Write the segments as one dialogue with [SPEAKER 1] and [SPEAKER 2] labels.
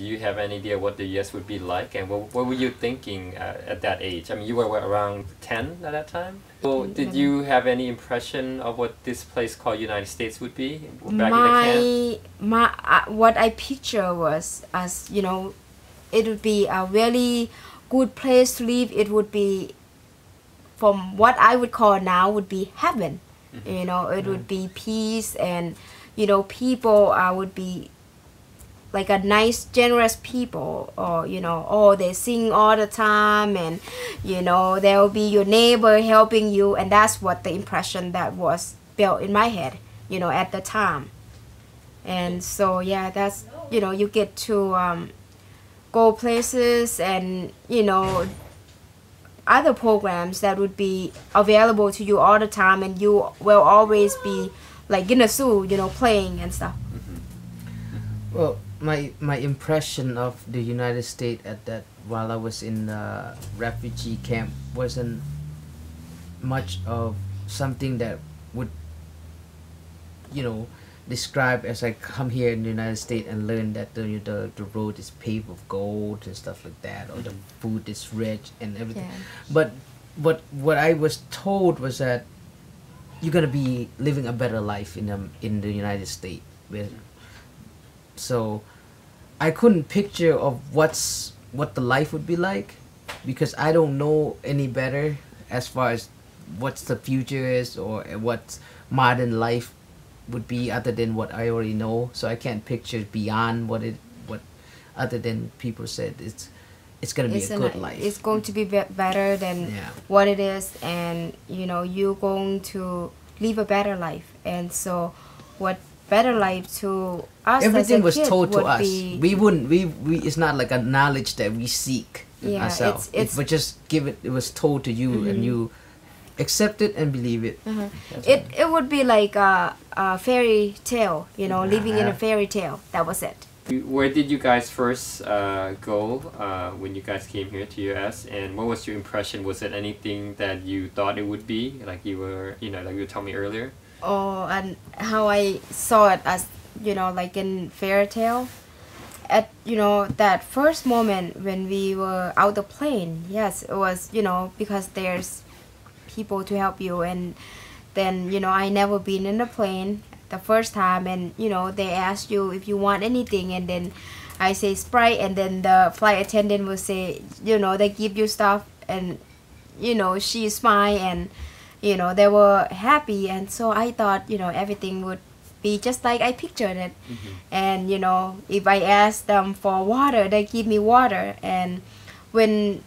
[SPEAKER 1] do you have any idea what the US would be like, and what were you thinking at that age? I mean, you were what, around 10 at that time? So did you have any impression of what this place called United States would be back in the camp?
[SPEAKER 2] What I picture was, as you know, it would be a really good place to live. It would be, from what I would call now, would be heaven. You know, it would be peace, and you know, people would be like a nice, generous people, or you know, oh, they sing all the time, and you know, there will be your neighbor helping you, and that's what the impression that was built in my head, you know, at the time. And so yeah, that's, you know, you get to go places, and you know, other programs that would be available to you all the time, and you will always be like in a zoo, you know, playing and stuff.
[SPEAKER 3] Well, my impression of the United States at that, while I was in the refugee camp, wasn't much of something that would, you know, describe as I come here in the United States and learn that the road is paved with gold and stuff like that, or the food is rich and everything. Yeah. But what I was told was that you're gonna be living a better life in the United States. So I couldn't picture of what the life would be like, because I don't know any better as far as what's the future is, or what modern life would be, other than what I already know. So I can't picture beyond what other than people said it's gonna be a good life.
[SPEAKER 2] It's going to be better than what it is, and you know, you're going to live a better life. And so what better life to us,
[SPEAKER 3] everything was
[SPEAKER 2] kid,
[SPEAKER 3] told to us. We it's not like a knowledge that we seek ourselves. It was just given. It was told to you, and you accept it and believe it.
[SPEAKER 2] It would be like a fairy tale, you know, living in a fairy tale. That was it.
[SPEAKER 1] Where did you guys first go when you guys came here to US, and what was your impression? Was it anything that you thought it would be, like you were, you know, like you told me earlier?
[SPEAKER 2] Oh, and how I saw it as, you know, like in fairy tale. At, you know, that first moment when we were out the plane, yes, it was, you know, because there's people to help you. And then, you know, I never been in the plane the first time, and you know, they ask you if you want anything, and then I say Sprite, and then the flight attendant will say, you know, they give you stuff, and you know, she smile, and you know, they were happy. And so I thought, you know, everything would be just like I pictured it. And you know, if I asked them for water, they give me water. And when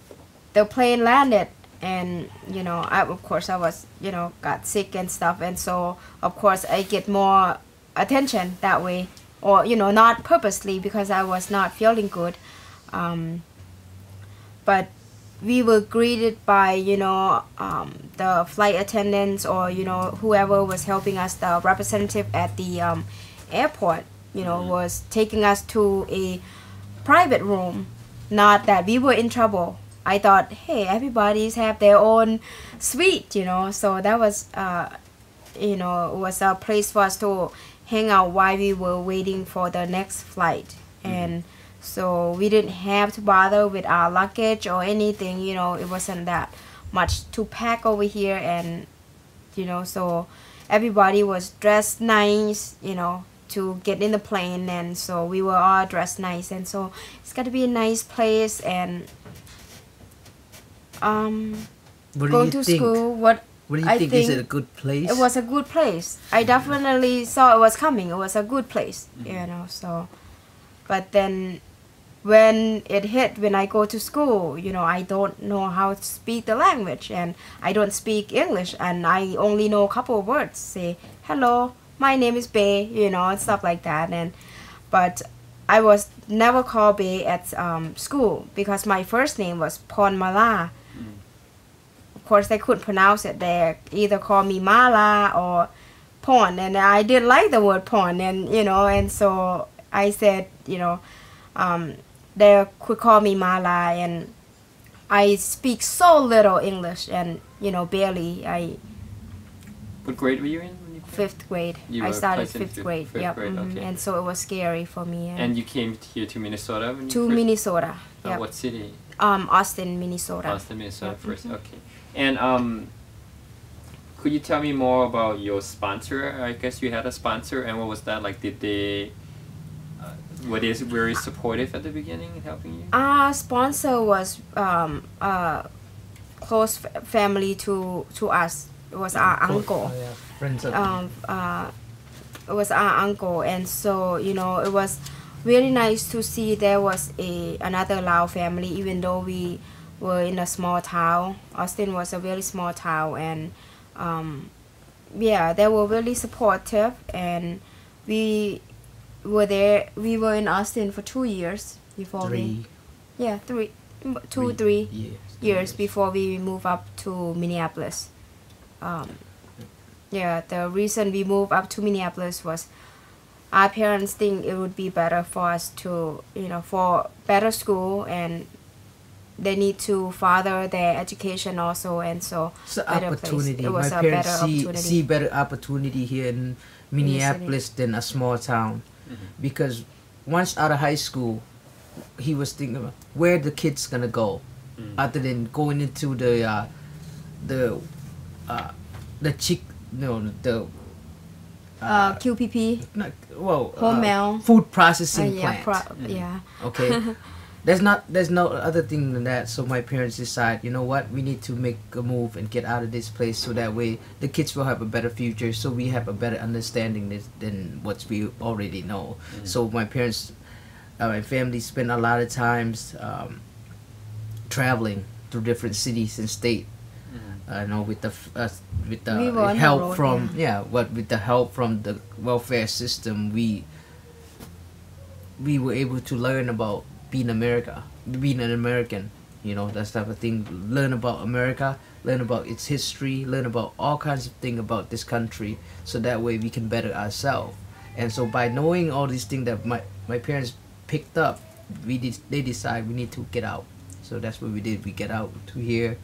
[SPEAKER 2] the plane landed, and you know, of course I was, you know, got sick and stuff, and so of course I get more attention that way, or you know, not purposely, because I was not feeling good, but we were greeted by, you know, the flight attendants, or you know, whoever was helping us, the representative at the airport, you know, was taking us to a private room. Not that we were in trouble. I thought, hey, everybody's have their own suite, you know, so that was, you know, was a place for us to hang out while we were waiting for the next flight. And so we didn't have to bother with our luggage or anything, you know, it wasn't that much to pack over here. And, you know, so everybody was dressed nice, you know, to get in the plane. And so we were all dressed nice, and so it's got to be a nice place. And going to school, what
[SPEAKER 3] do you think? Is it a good place?
[SPEAKER 2] It was a good place. I definitely saw it was coming. It was a good place, you know. So, but then when it hit, when I go to school, you know, I don't know how to speak the language, and I don't speak English, and I only know a couple of words. Say hello, my name is Bae, you know, and stuff like that. And but I was never called Bae at school, because my first name was Pon Mala. Of course, they couldn't pronounce it. They either call me Mala or Pon, and I didn't like the word Pon, and you know, and so I said, you know, they could call me Mala, and I speak so little English, and you know, barely.
[SPEAKER 1] What grade were you in?
[SPEAKER 2] fifth grade.
[SPEAKER 1] You
[SPEAKER 2] I
[SPEAKER 1] were
[SPEAKER 2] started
[SPEAKER 1] placed in
[SPEAKER 2] fifth grade.
[SPEAKER 1] fifth
[SPEAKER 2] Yep.
[SPEAKER 1] grade, okay.
[SPEAKER 2] And so it was scary for me.
[SPEAKER 1] And you came here to Minnesota when you
[SPEAKER 2] to
[SPEAKER 1] first-
[SPEAKER 2] Minnesota. Yep.
[SPEAKER 1] What city?
[SPEAKER 2] Austin, Minnesota.
[SPEAKER 1] Austin, Minnesota
[SPEAKER 2] Yep.
[SPEAKER 1] first. Okay. And could you tell me more about your sponsor? I guess you had a sponsor, and what was that like? Did they were they very supportive at the beginning in helping you?
[SPEAKER 2] Our sponsor was close family to us. It was our uncle.
[SPEAKER 3] Oh, yeah. Friends of
[SPEAKER 2] It was our uncle, and so it was really nice to see there was another Lao family, even though we were in a small town. Austin was a really small town, and they were really supportive, and we were there. We were in Austin for 2 years before
[SPEAKER 3] three
[SPEAKER 2] three
[SPEAKER 3] years.
[SPEAKER 2] years before we moved up to Minneapolis. The reason we moved up to Minneapolis was our parents think it would be better for us to, for better school, and they need to further their education also, and so
[SPEAKER 3] It's an
[SPEAKER 2] better
[SPEAKER 3] opportunity.
[SPEAKER 2] place. It was
[SPEAKER 3] My
[SPEAKER 2] a
[SPEAKER 3] parents
[SPEAKER 2] better
[SPEAKER 3] see
[SPEAKER 2] opportunity.
[SPEAKER 3] better opportunity here in Minneapolis than a small town, because once out of high school, he was thinking about where the kids gonna go, other than going into the
[SPEAKER 2] QPP,
[SPEAKER 3] home
[SPEAKER 2] mail.
[SPEAKER 3] food processing plant.
[SPEAKER 2] Yeah.
[SPEAKER 3] Okay. There's no other thing than that. So my parents decide, you know what, we need to make a move and get out of this place, so that way the kids will have a better future, so we have a better understanding than what we already know. So my parents, my family spent a lot of times traveling through different cities and state. With the
[SPEAKER 2] We were on the
[SPEAKER 3] help
[SPEAKER 2] road,
[SPEAKER 3] from with the help from the welfare system, we were able to learn about being an American, that type of thing. Learn about America, learn about its history, learn about all kinds of things about this country, so that way we can better ourselves. And so by knowing all these things that my parents picked up, they decide we need to get out. So that's what we did. We get out to here.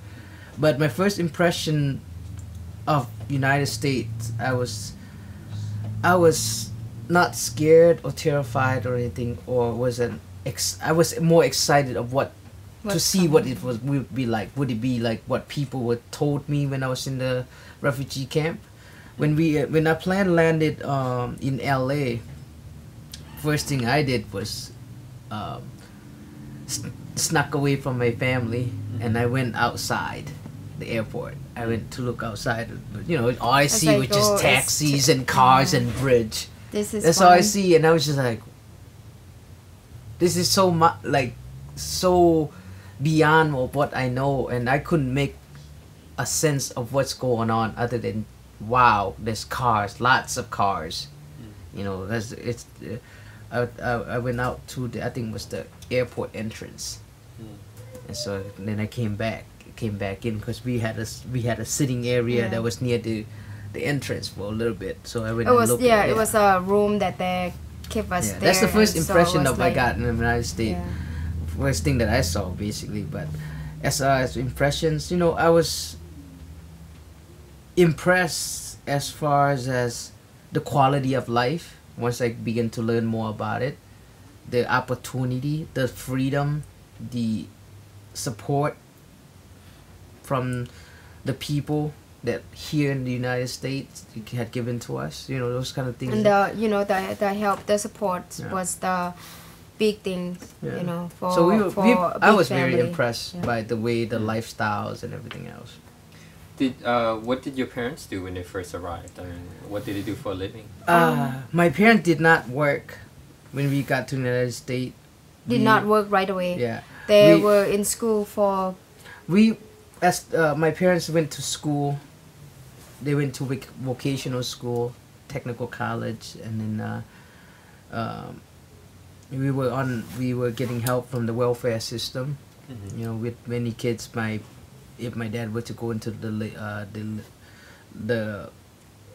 [SPEAKER 3] But my first impression of United States, I was not scared or terrified or anything, or I was more excited of to see what it would be like. Would it be like what people were told me when I was in the refugee camp? When I landed in LA, first thing I did was snuck away from my family, and I went outside the airport. I went to look outside. All I see was just taxis and cars and bridge. That's all I see, and I was just like, this is so so beyond of what I know, and I couldn't make a sense of what's going on other than, wow, there's cars, lots of cars. I went out to I think it was the airport entrance, and so then I came back in, because we had a sitting area that was near the entrance for a little bit. So I went and looked.
[SPEAKER 2] It was a room that they kept us there.
[SPEAKER 3] That's the first
[SPEAKER 2] and so
[SPEAKER 3] impression
[SPEAKER 2] it was
[SPEAKER 3] I got in the United States. First thing that I saw, basically. But as impressions, I was impressed as far as the quality of life. Once I began to learn more about it, the opportunity, the freedom, the support from the people that here in the United States had given to us, those kind of things.
[SPEAKER 2] And the help, the support was the big thing, for
[SPEAKER 3] so I was
[SPEAKER 2] family.
[SPEAKER 3] very impressed by the way the lifestyles and everything else.
[SPEAKER 1] What did your parents do when they first arrived? I mean, what did they do for a living?
[SPEAKER 3] My parents did not work when we got to the United States.
[SPEAKER 2] Did not work right away.
[SPEAKER 3] Yeah.
[SPEAKER 2] They were in school for...
[SPEAKER 3] My parents went to school. They went to vocational school, technical college, and then we were getting help from the welfare system. With many kids, if my dad were to go into the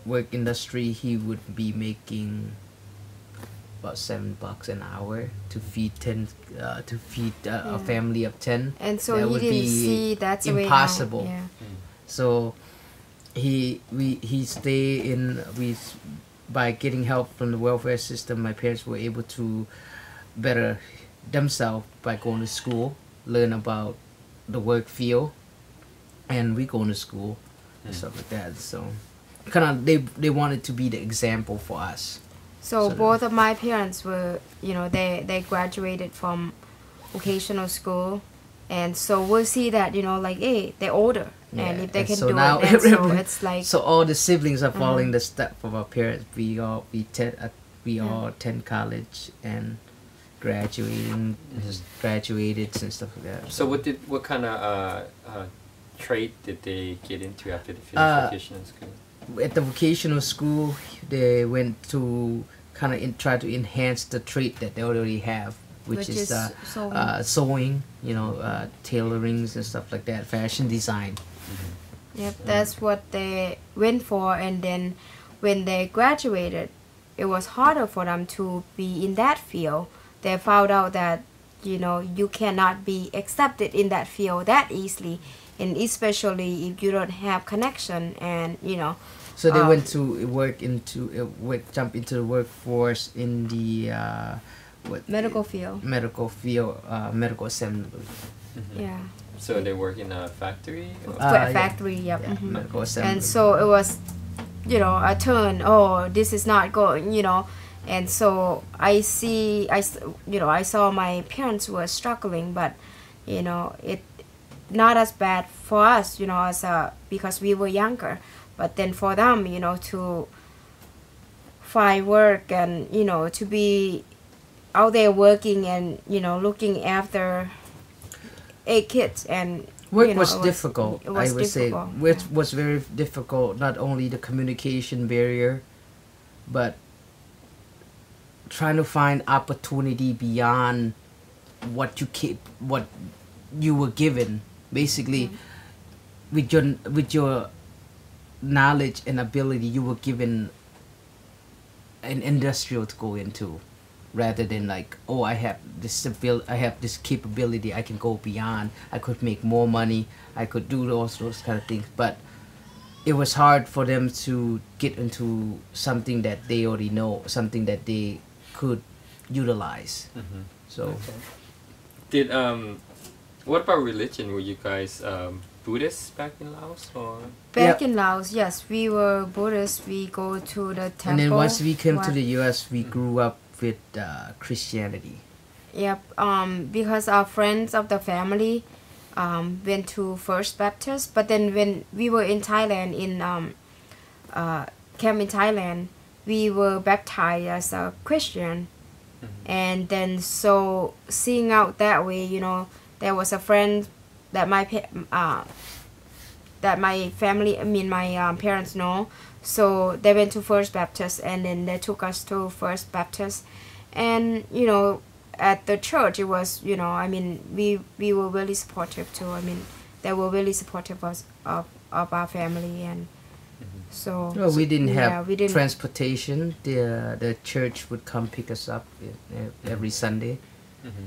[SPEAKER 3] work industry, he would be making about $7 an hour to feed a family of 10.
[SPEAKER 2] And so
[SPEAKER 3] that
[SPEAKER 2] he
[SPEAKER 3] would
[SPEAKER 2] didn't
[SPEAKER 3] be
[SPEAKER 2] see that's the way
[SPEAKER 3] impossible.
[SPEAKER 2] how,
[SPEAKER 3] So he stay in by getting help from the welfare system. My parents were able to better themselves by going to school, learn about the work field, and we going to school and stuff like that. So kind of they wanted to be the example for us.
[SPEAKER 2] So both of my parents were, they graduated from vocational school, and so we'll see that, like, hey, they're older, and if they can
[SPEAKER 3] so
[SPEAKER 2] do
[SPEAKER 3] now
[SPEAKER 2] it, then so it's like.
[SPEAKER 3] So all the siblings are following the step of our parents. We all attend college and graduated and stuff like that.
[SPEAKER 1] So what kind of trade did they get into after they finished vocational school?
[SPEAKER 3] At the vocational school, they went to kind of try to enhance the trade that they already have, which is sewing, tailorings and stuff like that, fashion design.
[SPEAKER 2] Yep, that's what they went for, and then when they graduated, it was harder for them to be in that field. They found out that, you cannot be accepted in that field that easily, and especially if you don't have connection, and
[SPEAKER 3] So they went to jump into the workforce in the
[SPEAKER 2] medical field.
[SPEAKER 3] Medical assembly.
[SPEAKER 2] Yeah.
[SPEAKER 1] So they work in a factory?
[SPEAKER 2] Factory, yep.
[SPEAKER 3] Yeah, medical assembly.
[SPEAKER 2] And so it was, a turn. Oh, this is not going, And so I saw my parents were struggling, but, it not as bad for us, because we were younger. But then for them, to find work and, to be out there working and, looking after 8 kids and
[SPEAKER 3] work was difficult.
[SPEAKER 2] It was
[SPEAKER 3] I would say which was very difficult. Not only the communication barrier, but trying to find opportunity beyond what you were given. Basically, with your knowledge and ability, you were given an industrial to go into, rather than like, oh, I have this capability, I can go beyond, I could make more money, I could do those kind of things. But it was hard for them to get into something that they already know, something that they could utilize. So
[SPEAKER 1] did what about religion? Were you guys Buddhists back in Laos, or?
[SPEAKER 2] Back in Laos, yes, we were Buddhists. We go to the temple.
[SPEAKER 3] And then once we came to the U.S., we grew up with Christianity.
[SPEAKER 2] Yep. Because our friends of the family went to First Baptist, but then when we were in Thailand, in camp in Thailand, we were baptized as a Christian, and then so seeing out that way, there was a friend that my family, my parents know, so they went to First Baptist, and then they took us to First Baptist, and at the church it was, we were really supportive too. They were really supportive of our family, and so.
[SPEAKER 3] Well, we didn't have transportation. The church would come pick us up every Sunday,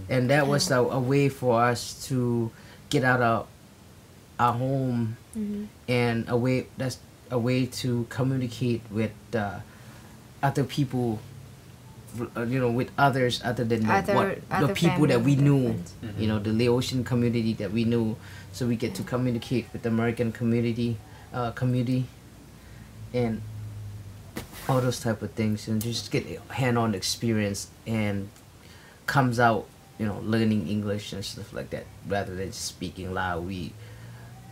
[SPEAKER 3] and that was a way for us to get out of our home, and a way to communicate with other people, with others other than the people that we knew, the Laotian community that we knew. So we get to communicate with the American community, and all those type of things, and just get hand-on experience, and comes out, learning English and stuff like that, rather than just speaking Lao. We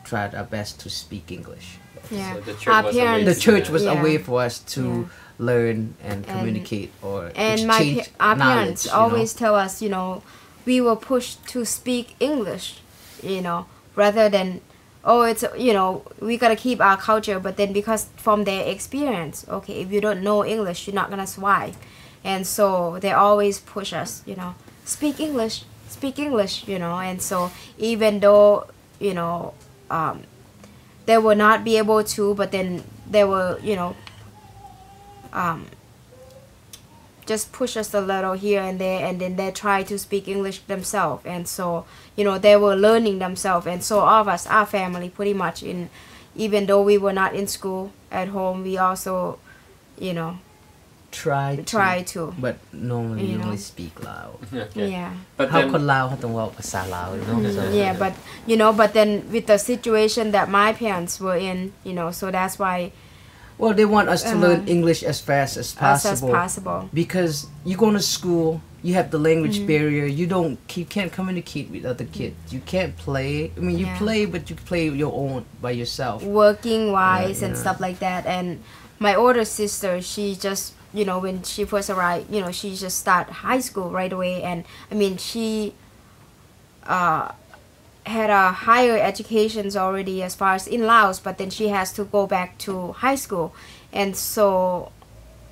[SPEAKER 3] tried our best to speak English.
[SPEAKER 2] Yeah,
[SPEAKER 1] so the church
[SPEAKER 3] was a way for us to learn and communicate, or
[SPEAKER 2] and
[SPEAKER 3] exchange
[SPEAKER 2] our
[SPEAKER 3] knowledge,
[SPEAKER 2] parents always tell us, we were pushed to speak English, rather than, it's, we gotta keep our culture. But then because from their experience, okay, if you don't know English, you're not gonna survive, and so they always push us, speak English, and so even though, they will not be able to, but then they will, just push us a little here and there, and then they try to speak English themselves, and so they were learning themselves, and so all of us, our family, pretty much in even though we were not in school at home, we also, you know, try to.
[SPEAKER 3] But normally
[SPEAKER 2] You
[SPEAKER 3] you
[SPEAKER 2] know.
[SPEAKER 3] only speak Lao.
[SPEAKER 1] Okay.
[SPEAKER 2] Yeah.
[SPEAKER 1] But
[SPEAKER 3] เขา
[SPEAKER 1] then
[SPEAKER 3] คนลาวเขาต้องเว้าภาษาลาว you know so
[SPEAKER 2] Yeah, but you know, but then with the situation that my parents were in, you know, so that's why
[SPEAKER 3] well they want us to learn English as fast as
[SPEAKER 2] as
[SPEAKER 3] possible
[SPEAKER 2] possible.
[SPEAKER 3] because you go to school, you have the language barrier, you can't communicate with other kids, you can't play, I mean you
[SPEAKER 2] Yeah.
[SPEAKER 3] play but you play your own by yourself.
[SPEAKER 2] Working wise and
[SPEAKER 3] yeah.
[SPEAKER 2] stuff like that. And my older sister, she just, you know, when she first arrived, you know, she just start high school right away. And I mean, she had a higher educations already as far as in Laos, but then she has to go back to high school. And so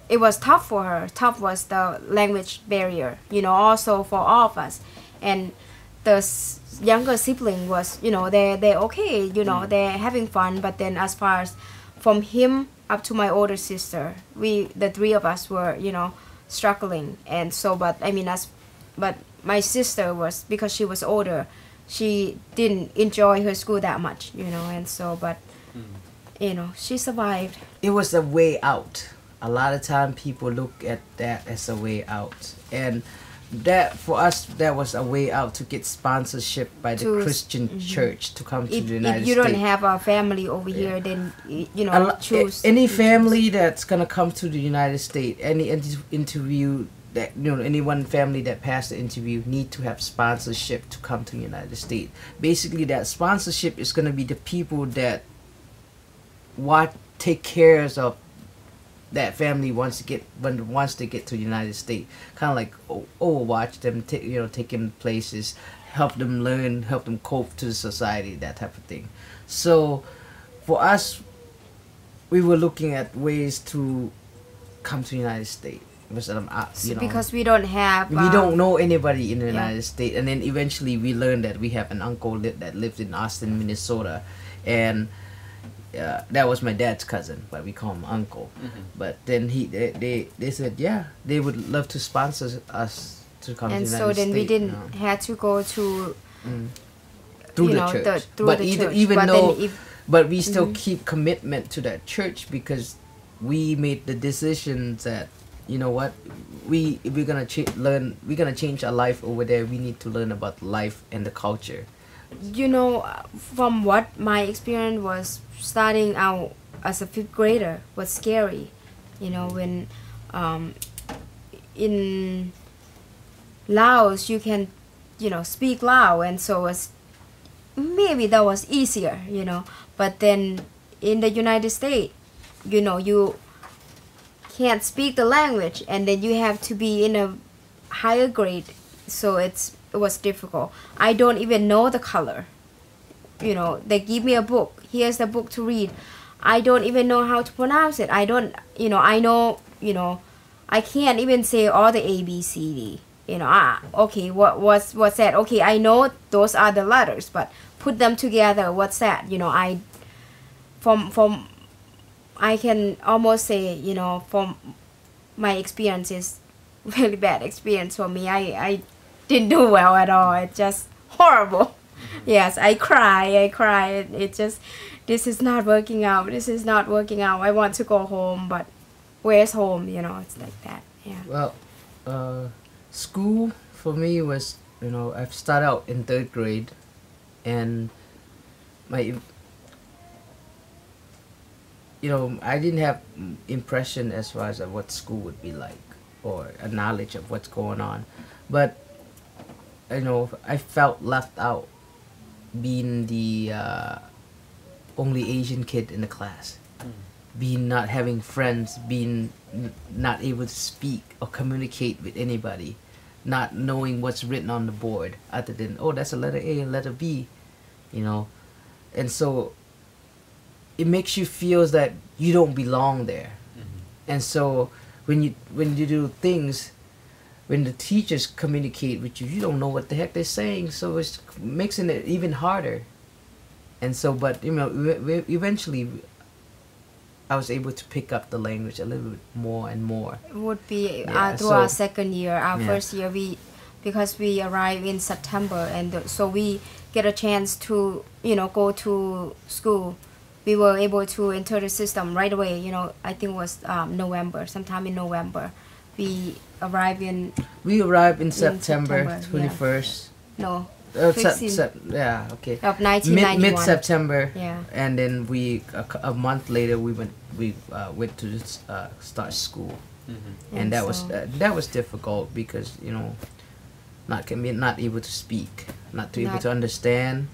[SPEAKER 2] it was tough for her. Tough was the language barrier, you know, also for all of us. And the younger sibling was, you know, they're okay, you know, they're having fun. But then as far as from him up to my older sister, the three of us were, you know, struggling. And so, but I mean, but my sister was, because she was older, she didn't enjoy her school that much, you know, and so, but you know, she survived.
[SPEAKER 3] It was a way out. A lot of time people look at that as a way out, and that for us that was a way out to get sponsorship by the Christian church to come to the United
[SPEAKER 2] If you
[SPEAKER 3] States.
[SPEAKER 2] don't have a family over here, then you know, choose
[SPEAKER 3] Any family that's gonna come to the United States, any interview that, you know, any one family that passed the interview need to have sponsorship to come to the United States. Basically, that sponsorship is gonna be the people that take care of that family once they get to the United States. Kind of like watch them, take them places, help them learn, help them cope to the society, that type of thing. So for us, we were looking at ways to come to the United States. You know,
[SPEAKER 2] because we don't have
[SPEAKER 3] we don't know anybody in the United States, and then eventually we learned that we have an uncle that lives in Austin, Minnesota, and that was my dad's cousin, but we call him uncle. But then they said they would love to sponsor us to come to the United States.
[SPEAKER 2] And so then we didn't have to go to
[SPEAKER 3] through
[SPEAKER 2] you
[SPEAKER 3] the
[SPEAKER 2] know,
[SPEAKER 3] church.
[SPEAKER 2] through the church.
[SPEAKER 3] But we still keep commitment to that church because we made the decision that, you know what, we're gonna we're gonna change our life over there. We need to learn about life and the culture.
[SPEAKER 2] You know, from what my experience was, starting out as a 5th grader was scary. You know, when in Laos you can, you know, speak Lao, and so maybe that was easier, you know. But then in the United States, you know, you can't speak the language, and then you have to be in a higher grade, so it was difficult. I don't even know the color. You know, they give me a book. Here's the book to read. I don't even know how to pronounce it. I don't, you know, I know, you know, I can't even say all the A, B, C, D. You know, okay, what's that? Okay, I know those are the letters, but put them together, what's that? You know, I can almost say, you know, from my experience is really bad experience for me. I didn't do well at all. It's just horrible. Yes, I cry. It just, this is not working out. This is not working out. I want to go home, but where's home? You know, it's like that. Yeah.
[SPEAKER 3] Well, school for me was, you know, I started out in 3rd grade, and you know, I didn't have impression as far as what school would be like or a knowledge of what's going on, but you know, I felt left out being the only Asian kid in the class, being not having friends, being not able to speak or communicate with anybody, not knowing what's written on the board other than, oh, that's a letter A and letter B, you know. And so it makes you feel that you don't belong there. And so when you do things, when the teachers communicate with you, you don't know what the heck they're saying, so it's making it even harder. And so, but you know, eventually I was able to pick up the language a little bit more and more.
[SPEAKER 2] It would be through our 2nd year. Our 1st year, because we arrived in September, and so we get a chance to, you know, go to school we were able to enter the system right away. You know, I think it was November, sometime in November. We arrived in
[SPEAKER 3] September 21st.
[SPEAKER 2] No.
[SPEAKER 3] Yeah, okay.
[SPEAKER 2] Of 1991.
[SPEAKER 3] Mid September.
[SPEAKER 2] Yeah.
[SPEAKER 3] And then a month later we went to start school. And that was difficult because, you know, not able to speak, not able to understand.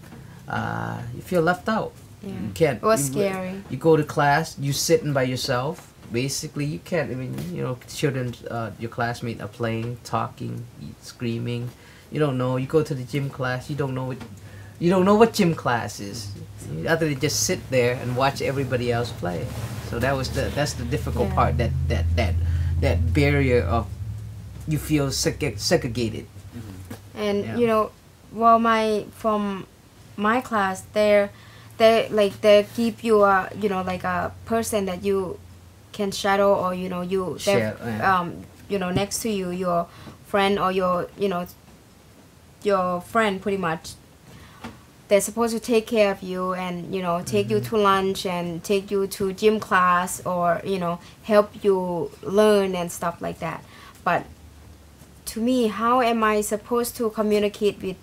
[SPEAKER 3] You feel left out.
[SPEAKER 2] Yeah.
[SPEAKER 3] You can't.
[SPEAKER 2] It was scary.
[SPEAKER 3] You go to class, you sitting by yourself. Basically, you can't. I mean, you know, children, your classmates are playing, talking, screaming. You don't know. You go to the gym class. You don't know what gym class is. Other than just sit there and watch everybody else play. So that's the difficult part. That barrier of you feel segregated.
[SPEAKER 2] And you know, well, from my class, they keep you like a person that you can shadow, or you know next to you, your friend or your friend pretty much. They're supposed to take care of you and, you know, take you to lunch and take you to gym class, or, you know, help you learn and stuff like that. But to me, how am I supposed to communicate with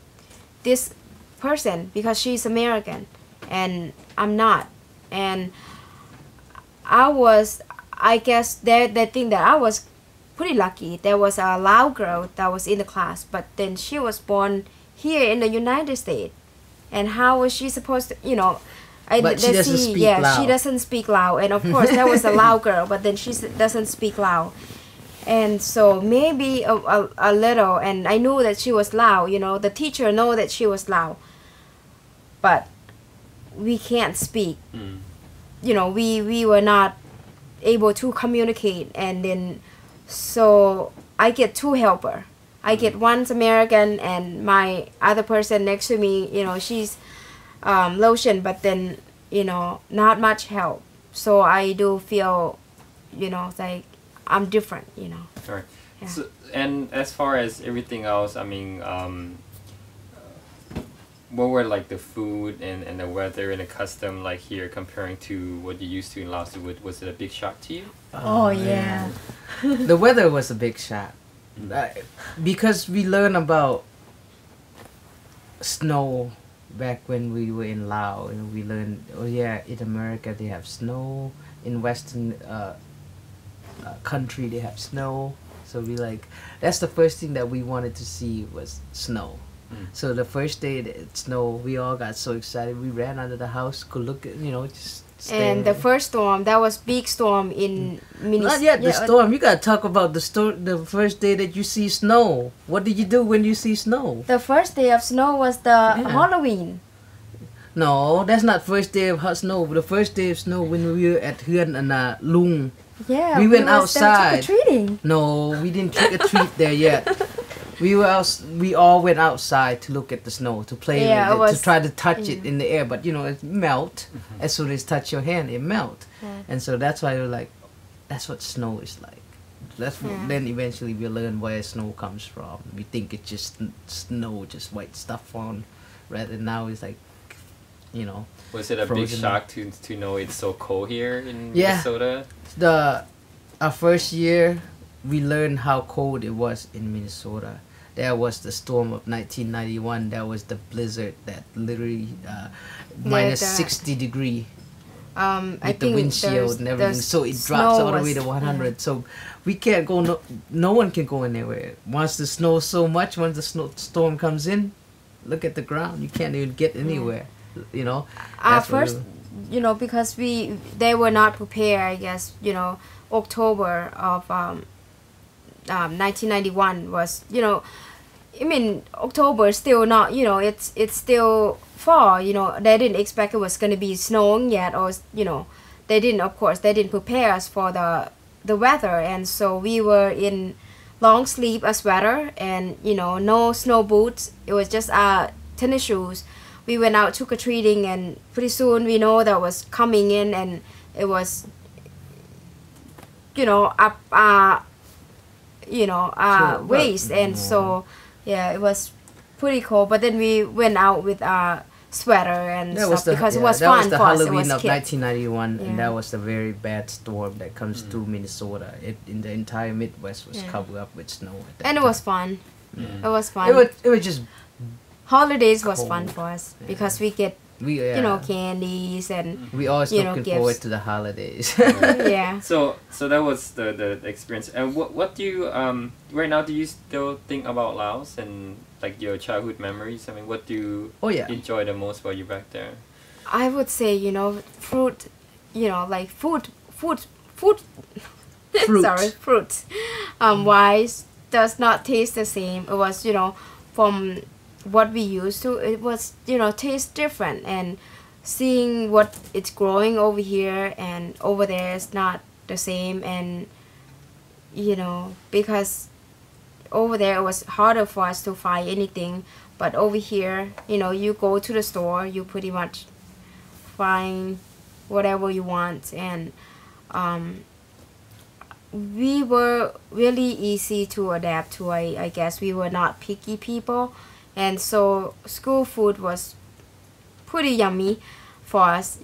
[SPEAKER 2] this person, because she's American and I'm not? And I guess they think that I was pretty lucky. There was a Lao girl that was in the class, but then she was born here in the United States. And how was she supposed to, you know?
[SPEAKER 3] But she doesn't speak Lao.
[SPEAKER 2] She doesn't speak Lao. And of course, that was a Lao girl, but then she doesn't speak Lao. And so maybe a little, and I knew that she was Lao, you know, the teacher know that she was Lao. But we can't speak. You know, we were not able to communicate. And then, so I get two helpers. I get one's American, and my other person next to me, you know, she's Laotian, but then, you know, not much help. So I do feel, you know, like I'm different, you know.
[SPEAKER 1] Right.
[SPEAKER 2] Yeah.
[SPEAKER 1] So, and as far as everything else, I mean, what were like the food and the weather and the custom like here comparing to what you used to in Laos? Was it a big shock to you?
[SPEAKER 2] Oh yeah.
[SPEAKER 3] The weather was a big shock. Because we learned about snow back when we were in Laos, and we learned, oh yeah, in America they have snow, in Western country they have snow. So that's the first thing that we wanted to see was snow. So the first day that it snowed, we all got so excited. We ran out of the house, could look at, you know, just stay.
[SPEAKER 2] And the first storm, that was big storm in Minnesota.
[SPEAKER 3] Not yet the storm. You gotta talk about the first day that you see snow. What did you do when you see snow?
[SPEAKER 2] The first day of snow was the Halloween.
[SPEAKER 3] No, that's not first day of hot snow. The first day of snow when we were at Huan and Lung.
[SPEAKER 2] Yeah,
[SPEAKER 3] we went outside.
[SPEAKER 2] Trick-or-treating.
[SPEAKER 3] No, we didn't trick or treat there yet. We all went outside to look at the snow, to play with it, to try to touch it in the air. But you know, it melt. As soon as it touch your hand, it melt. And so that's why we're like, that's what snow is like. Then eventually we learn where snow comes from. We think it's just snow, just white stuff on. Rather than now it's like, you know.
[SPEAKER 1] Was it a big shock to know it's so cold here in Minnesota?
[SPEAKER 3] Our first year, we learned how cold it was in Minnesota. There was the storm of 1991. There was the blizzard that literally minus 60 degree with the windshield and everything. So it drops all the way to 100. So we can't go. No one can go anywhere. Once the snow so much, once the storm comes in, look at the ground. You can't even get anywhere. You know.
[SPEAKER 2] First, you know, because they were not prepared. I guess, you know, October of 1991 was, you know, I mean, October still not, you know, it's still fall, you know. They didn't expect it was going to be snowing yet, or, you know, they didn't prepare us for the weather. And so we were in long sleeve, a sweater, and, you know, no snow boots. It was just tennis shoes. We went out trick-or-treating, and pretty soon we know that was coming in, and it was, you know, up waist. And so yeah, it was pretty cold. But then we went out with sweater and
[SPEAKER 3] That was
[SPEAKER 2] stuff because it was
[SPEAKER 3] that
[SPEAKER 2] fun
[SPEAKER 3] was the
[SPEAKER 2] for us. It
[SPEAKER 3] Halloween
[SPEAKER 2] was
[SPEAKER 3] of
[SPEAKER 2] kids.
[SPEAKER 3] 1991,
[SPEAKER 2] Yeah.
[SPEAKER 3] and that was a very bad storm that comes through Minnesota. In the entire Midwest was
[SPEAKER 2] Yeah.
[SPEAKER 3] covered up with snow. At that
[SPEAKER 2] And it
[SPEAKER 3] time.
[SPEAKER 2] was fun. It was fun.
[SPEAKER 3] It was just
[SPEAKER 2] Holidays was fun
[SPEAKER 3] cold.
[SPEAKER 2] for us because we get
[SPEAKER 3] we
[SPEAKER 2] candies and
[SPEAKER 3] we always
[SPEAKER 2] you know,
[SPEAKER 3] looking
[SPEAKER 2] gifts.
[SPEAKER 3] forward to the holidays.
[SPEAKER 2] yeah.
[SPEAKER 1] So that was the experience. And what do you right now, do you still think about Laos and like your childhood memories? I mean, what do you
[SPEAKER 3] Oh yeah.
[SPEAKER 1] enjoy the most while you're back there?
[SPEAKER 2] I would say, fruit, like food
[SPEAKER 3] Fruit.
[SPEAKER 2] sorry, fruit wise does not taste the same. It was, from what we used to, it was, taste different, and seeing what it's growing over here and over there is not the same. And because over there it was harder for us to find anything, but over here, you go to the store, you pretty much find whatever you want. And we were really easy to adapt to. I guess we were not picky people, and so school food was pretty yummy for us,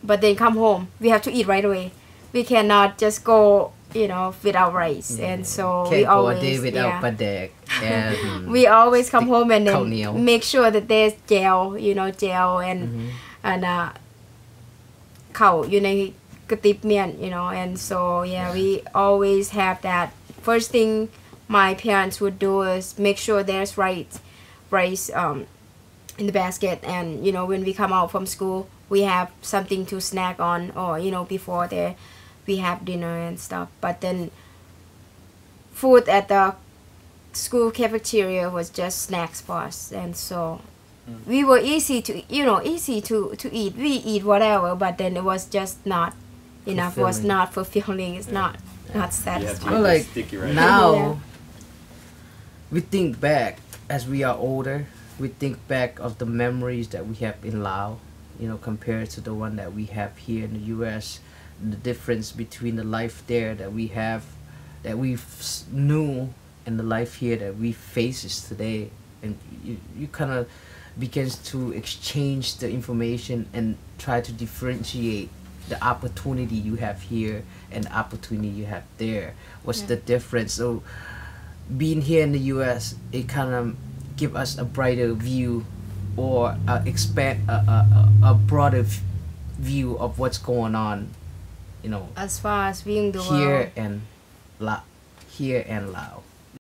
[SPEAKER 2] but then come home, we have to eat right away. We cannot just go, without rice. And so
[SPEAKER 3] Can't
[SPEAKER 2] we
[SPEAKER 3] go
[SPEAKER 2] always
[SPEAKER 3] a day without
[SPEAKER 2] yeah.
[SPEAKER 3] padek and
[SPEAKER 2] We always come home and
[SPEAKER 3] khao
[SPEAKER 2] then
[SPEAKER 3] niao.
[SPEAKER 2] make sure that there's gel, gel and khao, katip mian, and so we always have that. First thing my parents would do is make sure there's rice in the basket, and when we come out from school, we have something to snack on, or before there we have dinner and stuff. But then food at the school cafeteria was just snacks for us, and so we were easy to eat. We eat whatever, but then it was just not enough. It was
[SPEAKER 3] Fulfilling.
[SPEAKER 2] not fulfilling. It's not
[SPEAKER 1] You have
[SPEAKER 2] satisfying.
[SPEAKER 1] to
[SPEAKER 3] Well,
[SPEAKER 1] eat
[SPEAKER 3] like
[SPEAKER 1] sticky rice.
[SPEAKER 3] now,
[SPEAKER 2] Yeah.
[SPEAKER 3] we think back as we are older. We think back of the memories that we have in Laos, compared to the one that we have here in the U.S. The difference between the life there that we have, that we knew, and the life here that we faces today, and you kind of begins to exchange the information and try to differentiate the opportunity you have here and the opportunity you have there. What's the difference? So being here in the U.S., it kind of give us a brighter view, or expand a broader view of what's going on,
[SPEAKER 2] As far as being the
[SPEAKER 3] here
[SPEAKER 2] world.
[SPEAKER 3] and Laos.